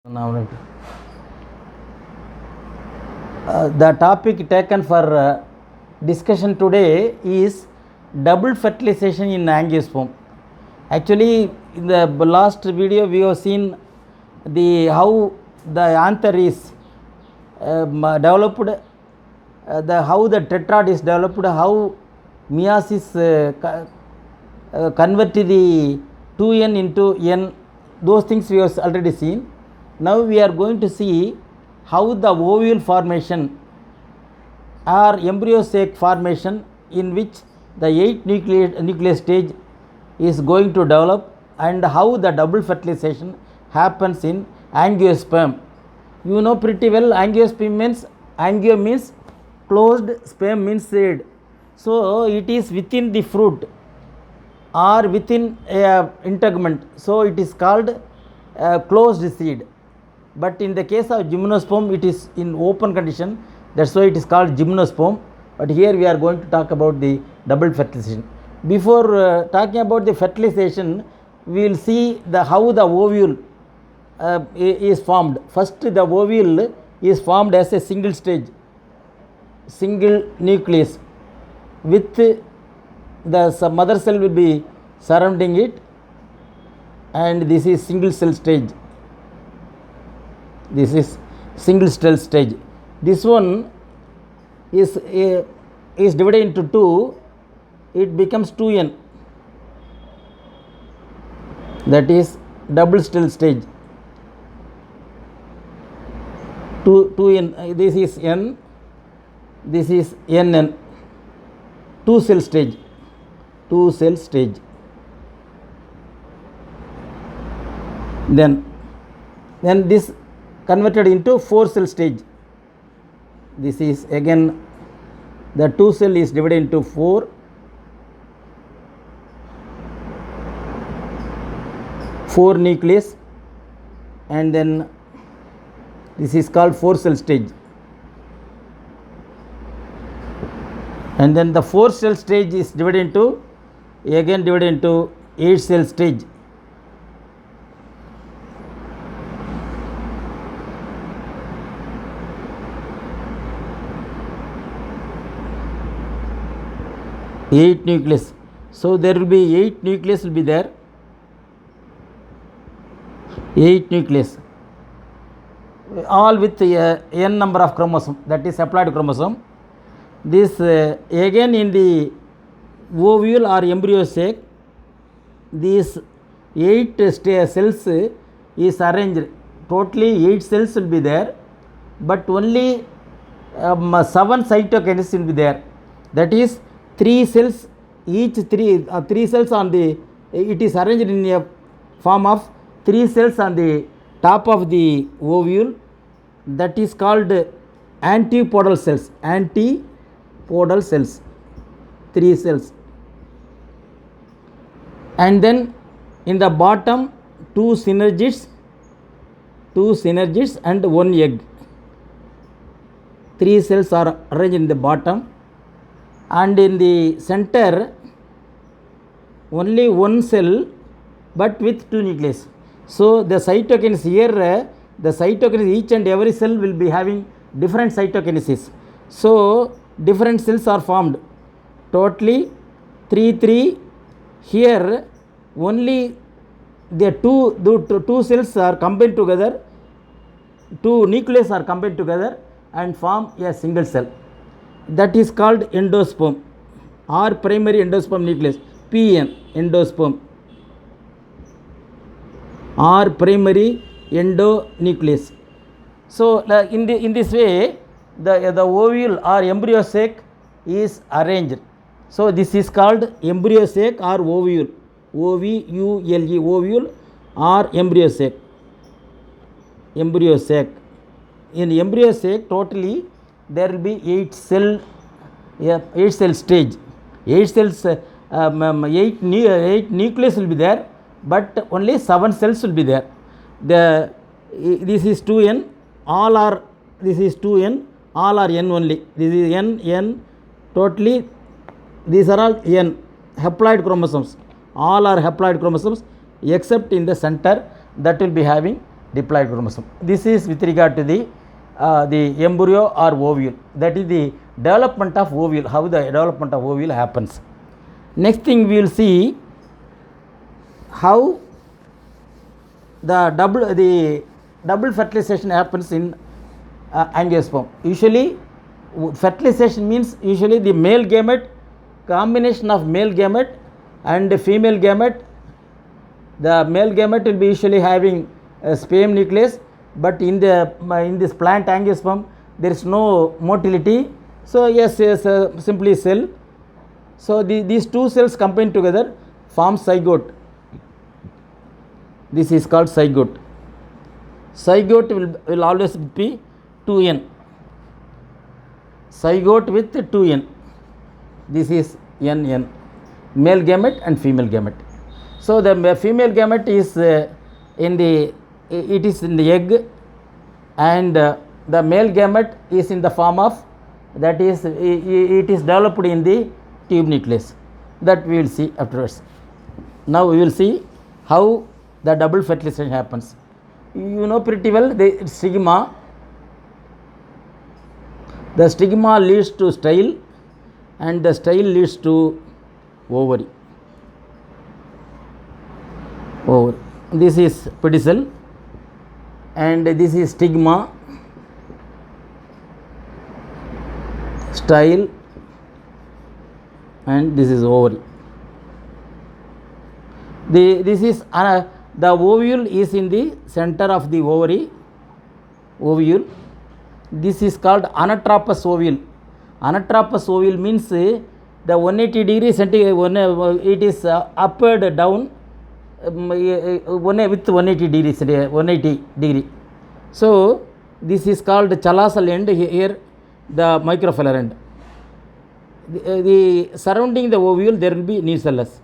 Now, the topic taken for discussion today is double fertilization in angiosperm. Actually, in the last video we have seen how the anther is developed, how the tetrad is developed, how meiosis converted the 2n into n. Those things we have already seen. Now we are going to see how the ovule formation or embryo sac formation, in which the 8 nucleus stage is going to develop, and how the double fertilization happens in angiosperm. You know pretty well, angiosperm means, angio means closed, sperm means seed. So it is within the fruit or within a integument, so it is called closed seed. But in the case of gymnosperm, it is in open condition, that's why it is called gymnosperm. But here we are going to talk about the double fertilization. Before talking about the fertilization, we will see how the ovule is formed. First, the ovule is formed as a single stage, single nucleus, with the mother cell will be surrounding it, and this is single cell stage. This is single cell stage. This one is divided into two, it becomes 2n, that is double cell stage. 2n, this is n, this is nn, 2 cell stage, 2 cell stage. Then this converted into 4 cell stage. This is again, the 2 cell is divided into 4 nucleus, and then this is called 4 cell stage. And then the 4 cell stage is divided into 8 cell stage. Eight nucleus. So there will be 8 nucleus will be there. 8 nucleus, all with n number of chromosome, that is haploid chromosome. This again in the ovule or embryo sac, these 8 cells is arranged. Totally 8 cells will be there, but only 7 cytokinase will be there. That is 3 cells, each 3 cells on the, it is arranged in a form of 3 cells on the top of the ovule, that is called antipodal cells. Antipodal cells, 3 cells. And then in the bottom 2 synergids and 1 egg. 3 cells are arranged in the bottom, and in the center only 1 cell, but with 2 nucleus. So the cytokinase here, the cytokinase, each and every cell will be having different cytokinesis. So different cells are formed. Totally 3. Here only the two cells are combined together, 2 nucleus are combined together and form a single cell. That is called endosperm or primary endosperm nucleus, PN, endosperm or primary endonucleus. So in this way the ovule or embryo sac is arranged. So this is called embryo sac or ovule, OVULE, ovule or embryo sac. Embryo sac. In embryo sac totally there will be 8 cell stage. 8 cells, 8 nucleus will be there, but only 7 cells will be there. This is 2n, all are, this is 2n, all are n only. This is n, totally these are all n, haploid chromosomes. All are haploid chromosomes except in the center, that will be having diploid chromosome. This is with regard to the embryo or ovule. That is the development of ovule, how the development of ovule happens. Next thing we will see how the double fertilization happens in angiosperm. Usually fertilization means usually the male gamete, combination of male gamete and female gamete. The male gamete will be usually having a sperm nucleus, but in this plant angiosperm there is no motility, so yes, simply cell. So these two cells combined together form zygote. This is called zygote. Zygote will always be 2n. Zygote with 2n. This is n, male gamete and female gamete. So the female gamete is in the egg, and the male gamete is in the form of, that is, it is developed in the tube nucleus. That we will see afterwards. Now we will see how the double fertilization happens. You know pretty well the stigma. The stigma leads to style, and the style leads to ovary. This is pedicel, and this is stigma, style, and this is ovary. This is the ovule is in the center of the ovary. Ovule. This is called anatropous ovule. Anatropous ovule means the 180 degree centigrade. It is upward down with 180 degrees, 180 degree. So this is called chalosal end. Here the microfilar end. The surrounding the ovule there will be nucellus.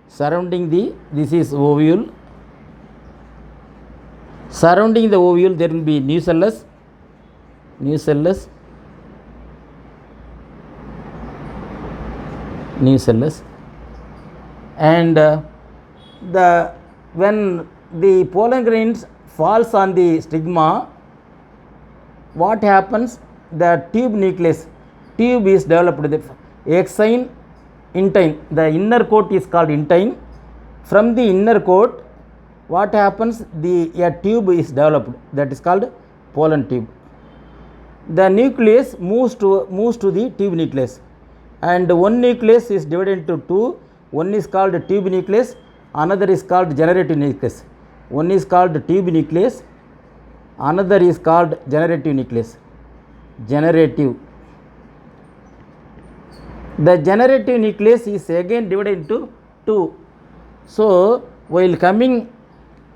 Surrounding this is ovule. Surrounding the ovule there will be nucellus. And when the pollen grains falls on the stigma, what happens? The tube nucleus, tube is developed. The exine, intine, the inner coat is called intine. From the inner coat, what happens? A tube is developed, that is called pollen tube. The nucleus moves to the tube nucleus, and one nucleus is divided into two. One is called tube nucleus, another is called generative nucleus. One is called tube nucleus, another is called generative nucleus. Generative. The generative nucleus is again divided into two. So while coming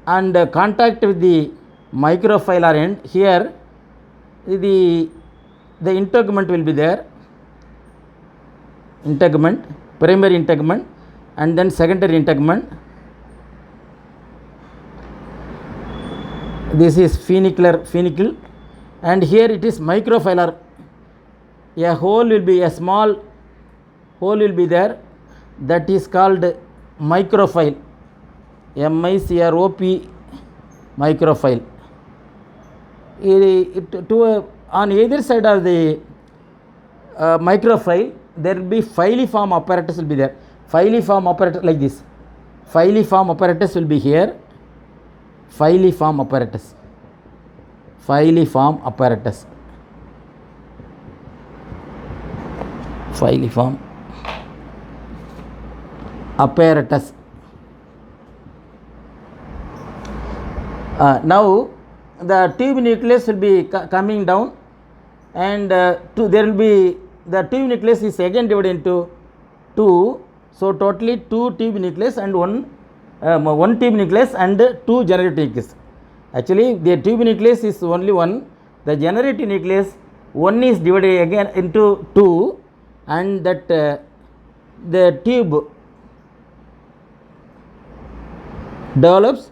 and contact with the microfilar end, here the integument will be there. Integument, primary integument, and then secondary integument. This is funicle, and here it is microfilar. A small hole will be there, that is called microfile. MICROP, microfile. On either side of the microfile there will be filiform apparatus will be there. Filiform apparatus like this. Filiform apparatus will be here. Filiform apparatus. Filiform apparatus. Filiform apparatus. Now the tube nucleus will be coming down, and there will be, the tube nucleus is again divided into two. So totally two tube nucleus and one tube nucleus and two generative nucleus. Actually the tube nucleus is only one. The generative nucleus, one is divided again into two, and that the tube develops,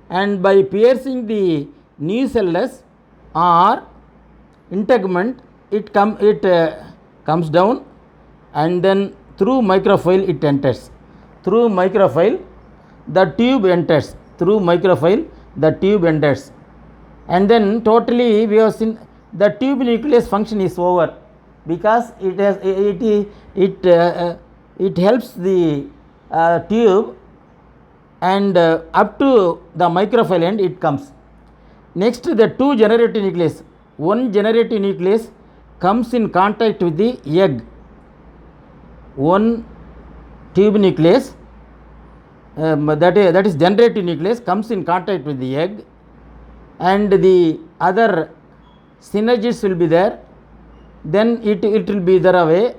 and by piercing the nucellus or integument, it comes down, and then through microfile it enters. Through microfile the tube enters. Through microfile the tube enters. and then totally we have seen the tube nucleus function is over, because it helps the tube, and up to the microphile end it comes. Next, the two generative nucleus. One generative nucleus comes in contact with the egg. One tube nucleus, that is generative nucleus, comes in contact with the egg, and the other synergids will be there. Then it will be there away.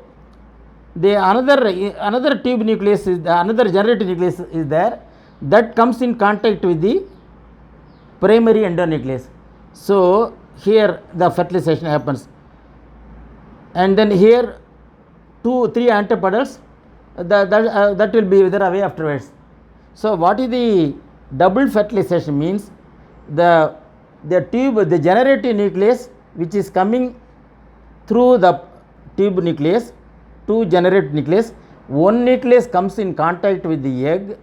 The another tube nucleus is another generative nucleus is there, that comes in contact with the primary endonucleus. So here the fertilization happens, and then here 2-3 antipodals, that will be wither away afterwards. So what is the double fertilization means? The tube, the generative nucleus which is coming through the tube nucleus, two generative nucleus, one nucleus comes in contact with the egg,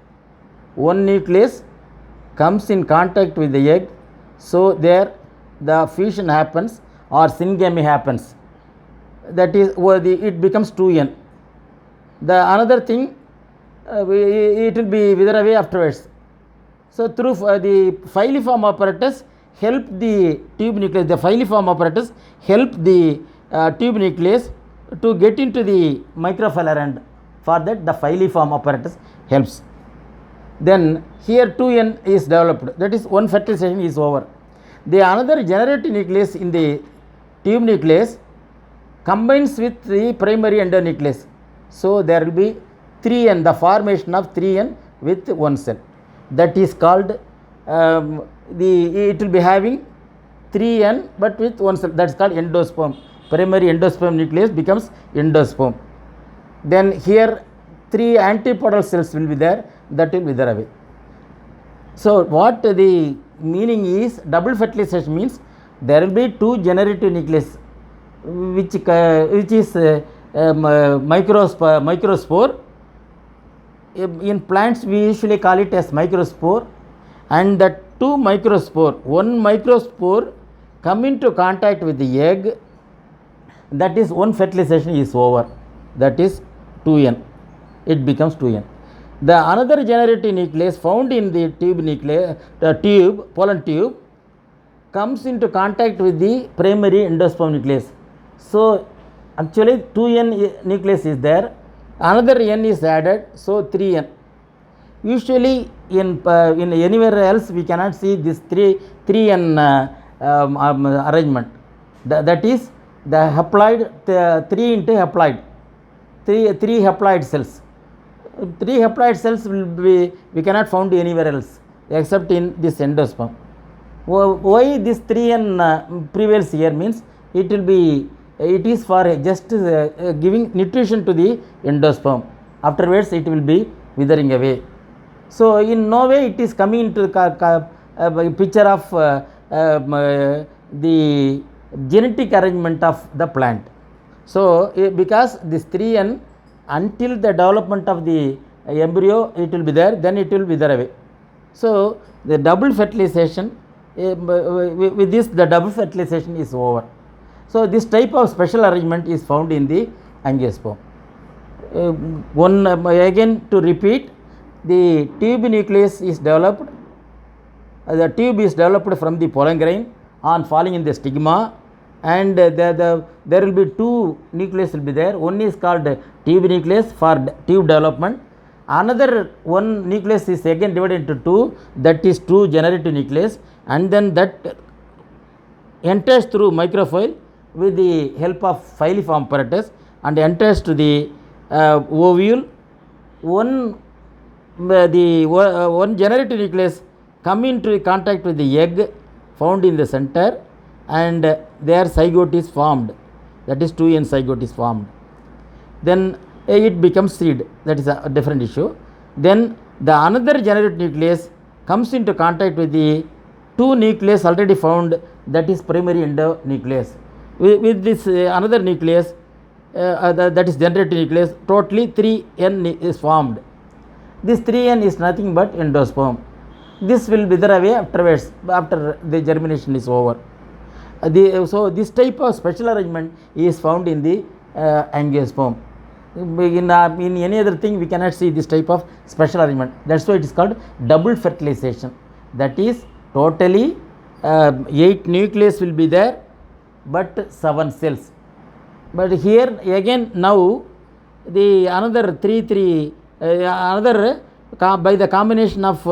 one nucleus comes in contact with the egg, so there the fusion happens or syngamy happens, that is it becomes 2n. The another thing, it will be wither away afterwards. So through the filiform apparatus help the tube nucleus, the filiform apparatus help the tube nucleus to get into the microphylar end. For that the filiform apparatus helps. Then here 2n is developed, that is one fertilization is over. The another generative nucleus in the tube nucleus combines with the primary endonucleus, so there will be 3n, the formation of 3n with one cell, that is called it will be having 3n but with one cell, that is called endosperm. Primary endosperm nucleus becomes endosperm. Then here 3 antipodal cells will be there, that will wither away. So what the meaning is, double fertilization means there will be 2 generative nucleus which is microspore. In plants we usually call it as microspore, and that 2 microspore, one microspore come into contact with the egg, that is one fertilization is over, that is 2n, it becomes 2n. The another generative nucleus found in the tube nucleus, the pollen tube, comes into contact with the primary endosperm nucleus. So actually 2n nucleus is there, another n is added, so 3n. Usually in anywhere else we cannot see this 3n arrangement. That is the haploid, 3 into haploid, 3 haploid cells. 3 haploid cells will be, we cannot found anywhere else except in this endosperm. Why this 3n prevails here means it will be, it is for just giving nutrition to the endosperm, afterwards it will be withering away. So in no way it is coming into the picture of the genetic arrangement of the plant. So because this 3n, until the development of the embryo it will be there, then it will wither away. So the double fertilization, with this the double fertilization is over. So this type of special arrangement is found in the angiosperm. Again to repeat, the tube nucleus is developed, the tube is developed from the pollen grain on falling in the stigma, and there will be 2 nucleus will be there. One is called tube nucleus for tube development, another one nucleus is again divided into 2, that is 2 generative nucleus, and then that enters through microphyle with the help of filiform apparatus and enters to the ovule. One generative nucleus come into contact with the egg found in the center, and there zygote is formed, that is 2n zygote is formed. Then it becomes seed, that is a different issue. Then the another generative nucleus comes into contact with the 2 nucleus already found, that is primary endonucleus. With this another nucleus, that is generative nucleus, totally 3n is formed. This 3n is nothing but endosperm. this will wither away afterwards, after the germination is over. So this type of special arrangement is found in the angiosperm. In any other thing we cannot see this type of special arrangement. That's why it is called double fertilization. That is totally 8 nucleus will be there, but 7 cells. But here again now the another by the combination of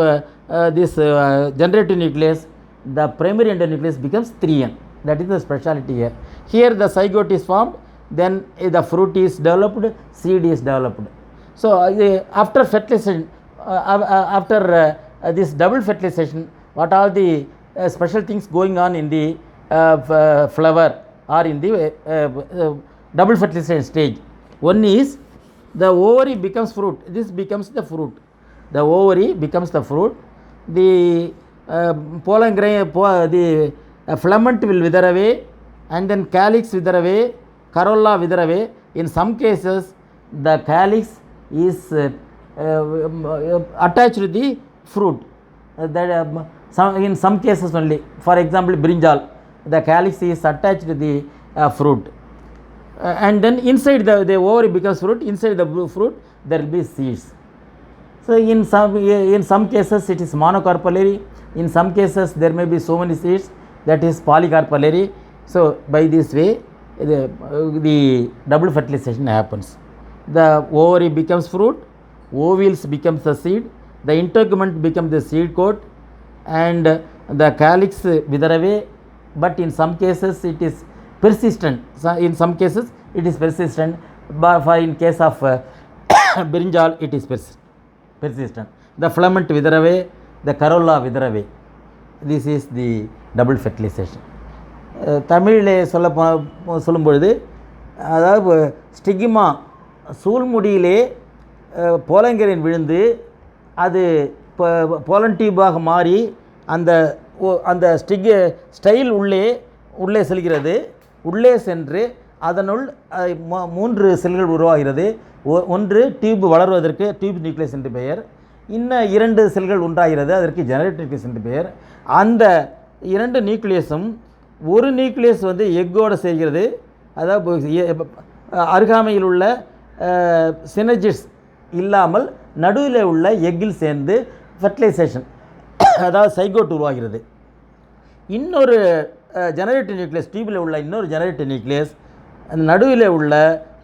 this generative nucleus, the primary endonucleus becomes 3n. That is the speciality here. Here the zygote is formed, then the fruit is developed, seed is developed. So after fertilization, after this double fertilization, what are the special things going on in the flower or in the double fertilization stage? One is the ovary becomes fruit. This becomes the fruit. The ovary becomes the fruit. The pollen grain, the filament will wither away, and then calyx wither away, corolla wither away. In some cases, the calyx is attached to the fruit. In some cases only. For example, brinjal, the calyx is attached to the fruit. And then inside the ovary becomes fruit. Inside the fruit there will be seeds. So in some cases it is monocarpellary. In some cases there may be so many seeds, that is polycarpellary. So by this way the double fertilization happens. The ovary becomes fruit, ovules becomes the seed, the integument becomes the seed coat, and the calyx wither away. But in some cases it is persistent. So in some cases it is persistent, but for in case of brinjal it is persistent. The filament wither away, the corolla wither away. This is the double fertilization. தமிழிலே சொல்லும்பொழுது, அதாவது ஸ்டிகிமா சூல்முடியிலே போலங்கிரன் விழுந்து அது pollen டியூபாக மாறி அந்த style உள்ளே செல்கிறது. உள்ளே சென்று அதனுள் 3 செல்கள் உருவாகிறது. ஒன்று டியூப் வளர்வதற்கு டியூப் நியூக்ளியஸ் என்று பெயர். இன்னும் 2 செல்கள் உண்டாகிறது, அதற்கு ஜெனரேட் நியூக்ளியஸ் என்று பெயர். அந்த 2 நியூக்ளியஸும் ஒரு நியூக்ளியஸ் எக்கோடு சேர்கிறது. அதாவது அருகாமையில் உள்ள சினர்ஜிஸ் இல்லாமல் நடுவில் உள்ள எக்கில் சேர்ந்து ஃபெர்டிலைசேஷன், அதாவது சைகோட் உருவாகிறது. இன்னொரு ஜெனரேட்டிவ் நியூக்ளியஸ், டியூபில் உள்ள இன்னொரு ஜெனரேட்டிவ் நியூக்ளியஸ் அந்த நடுவில் உள்ள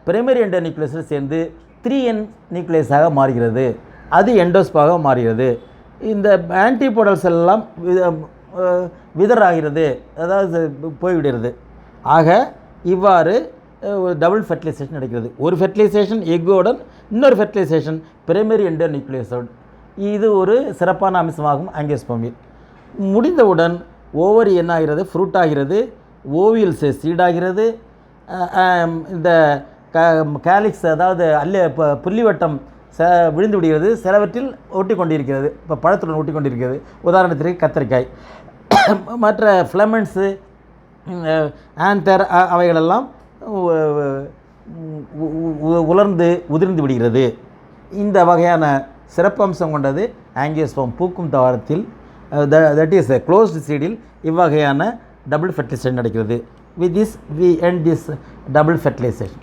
பிரைமரி எண்டோ நியூக்ளியஸில் சேர்ந்து 3n நியூக்ளியஸாக மாறுகிறது. அது எண்டோஸ்பாக மாறுகிறது. இந்த ஆன்டிபோடல்ஸ் எல்லாம் விதராகிறது, அதாவது போய்விடுகிறது. ஆக இவ்வாறு டபுள் ஃபெர்டிலைசேஷன் நடக்கிறது. ஒரு ஃபெர்டிலைசேஷன் எக்கோடன், இன்னொரு ஃபெர்டிலைசேஷன் பிரைமரி எண்டோ நியூக்ளியஸோடு. இது ஒரு சிறப்பான அம்சமாகும் ஆங்கியோஸ்பர்மில். முடிந்தவுடன் ஓவரி என்ன ஆகிறது? ஃப்ரூட் ஆகிறது. ஓவியல்ஸ் சீடாகிறது. இந்த கேலிக்ஸ், அதாவது புள்ளிவட்டம் விழுந்து விடுகிறது. சிலவற்றில் ஒட்டி கொண்டிருக்கிறது. இப்போ பழத்துடன் ஒட்டி கொண்டிருக்கிறது. உதாரணத்திற்கு கத்திரிக்காய். மற்ற ஃப்ளமெண்ட்ஸு, ஆந்தர் அவைகளெல்லாம் உலர்ந்து உதிர்ந்து விடுகிறது. இந்த வகையான சிறப்பம்சம் கொண்டது ஆங்கியோஸ்பர்ம் பூக்கும் தாவரத்தில், தட் இஸ் க்ளோஸ்டு சீடில் இவ்வகையான டபுள் ஃபெர்டிலைசேஷன் நடக்கிறது. With this we end this double fertilization.